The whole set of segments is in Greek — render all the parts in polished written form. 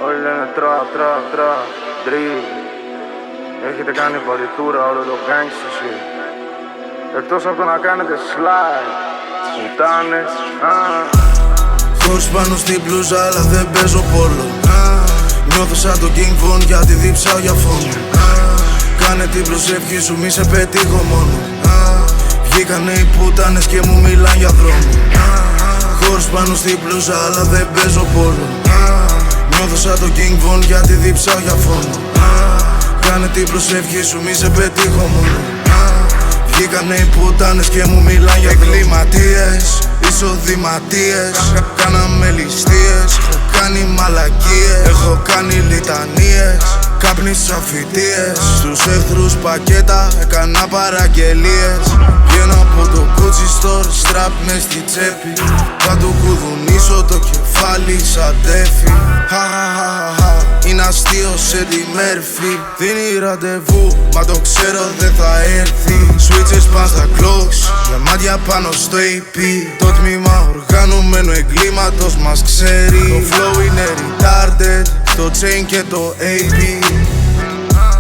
Όλοι λένε τρα, drill. Έχετε κάνει παρτιτούρα όλο το gangsta shit. Εκτός από το να κάνετε slide, πουτάνες. Χωρίς πάνω στην μπλούζα αλλά δεν παίζω πόλο. Νιώθω σαν το King Von γιατί διψάω για φόνο. Κάνε την προσευχή σου μη σε πετύχω μόνο. Βγήκανε οι πουτάνες και μου μιλάν για δρόμο. Χωρίς πάνω στην μπλούζα αλλά δεν παίζω πόλο. Νιώθω σαν το King Von γιατί διψάω για φόνο. Κάνε την προσευχή σου μη σε πετύχω μόνο. Βγήκανε οι πουτάνες και μου μιλάν για εγκληματίες, εισοδηματίες. Κάναμε ληστείες, έχω κάνει μαλακίες. Έχω κάνει λιτανίες, κάπνισα φοιτίες. Στους εχθρούς πακέτα έκανα παραγγελίες. Βγαίνω από το Gucci store, strap μες στη τσέπη. Θα του κουδουνίσω το κεφάλι σαν τέφι. Είναι αστείο σε τη Μέρφυ. Δίνει ραντεβού, μα το ξέρω δεν θα έρθει. Switches παν στα clocks, διαμάντια πάνω στο AP. Το τμήμα οργανωμένου εγκλήματος μας ξέρει. Το flow είναι retarded, το chain και το AP.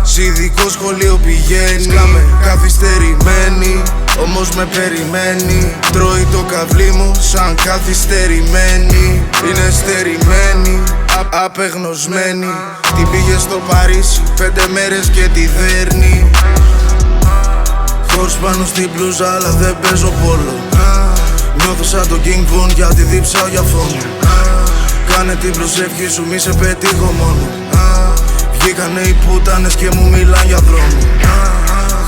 Σ' ειδικό σχολείο πηγαίνει, σκάμε καθυστερημένη. Όμως με περιμένει, τρώει το καβλί μου σαν καθυστερημένη. Είναι στερημένη, απεγνωσμένη. Την πήγε στο Παρίσι 5 μέρες και τη δέρνει. Χωρίς πάνω στην μπλούζα αλλά δεν παίζω πόλο. Νιώθω σαν το King Von γιατί διψάω για φόνο. Κάνε την προσευχή σου μη σε πετύχω μόνο. Βγήκανε οι πουτάνες και μου μιλάν για δρόμο.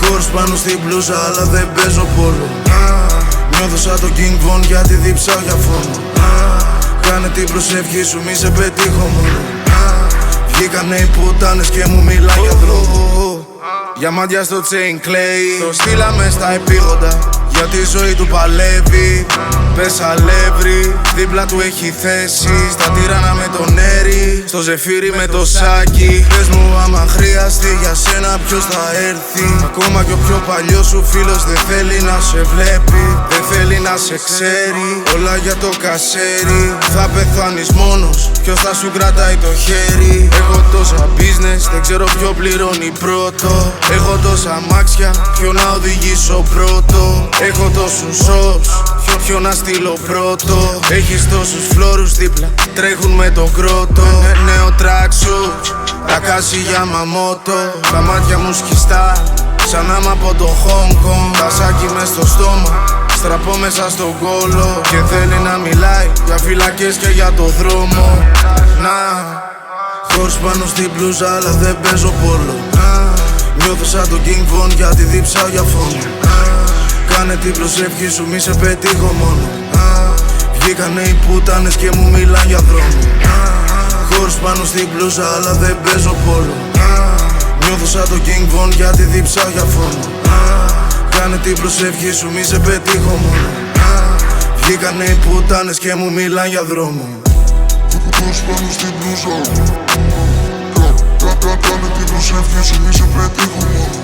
Χωρίς πάνω στην μπλούζα αλλά δεν παίζω πόλο. Νιώθω σαν το King Von γιατί διψάω για φόνο. Κάνε την προσευχή σου μη σε πετύχω μόνο. Βγήκανε οι πουτάνες και μου μιλάν για δρόμο. Διαμάντια στο chain clay, το στείλαμε στα επίγοντα. Για τη ζωή του παλεύει, πες αλεύρι. Δίπλα του έχει θέση, στα τύρανα με τον Έρη. Στο ζεφύρι με το σάκι. Πες μου άμα χρειαστεί για σένα ποιος θα έρθει. Ακόμα κι ο πιο παλιός σου φίλος δεν θέλει να σε βλέπει. Δεν θέλει να σε ξέρει, όλα για το κασέρι. Θα πεθάνεις μόνος, ποιος θα σου κρατάει το χέρι. Έχω τόσα business, δεν ξέρω ποιο πληρώνει πρώτο. Έχω τόσα αμάξια, ποιο να οδηγήσω πρώτο. Έχω τόσους shows, ποιο να στείλω πρώτο. Έχεις τόσους φλόρους δίπλα, τρέχουν με τον κρότο. Νέο tracksuit, τα κάσι για μαμότο. Τα μάτια μου σκιστά, σαν άμα από το Hong Kong. Τασάκι μες στο στόμα, στραπώ μέσα στον κόλο. Και θέλει να μιλάει για φυλακές και για το δρόμο. Να, χωρίς πάνω στην μπλούζα αλλά δεν παίζω πόλο. Νιώθω σαν το King Von γιατί διψάω για φόνο. Κάνε την προσευχή σου μη σε πετύχω μόνο. Βγήκανε οι πουτάνες και μου μιλάν για δρόμο. Χωρίς πάνω στην μπλούζα αλλά δεν παίζω πόλο. Νιώθω σαν το King Von γιατί διψάω για φόνο. Κάνε την προσευχή σου μη σε πετύχω μόνο. Βγήκανε οι πουτάνες και μου μιλάν για δρόμο. Χωρίς πάνω στην μπλούζα, κάνε την προσευχή σου μη σε πετύχω μόνο.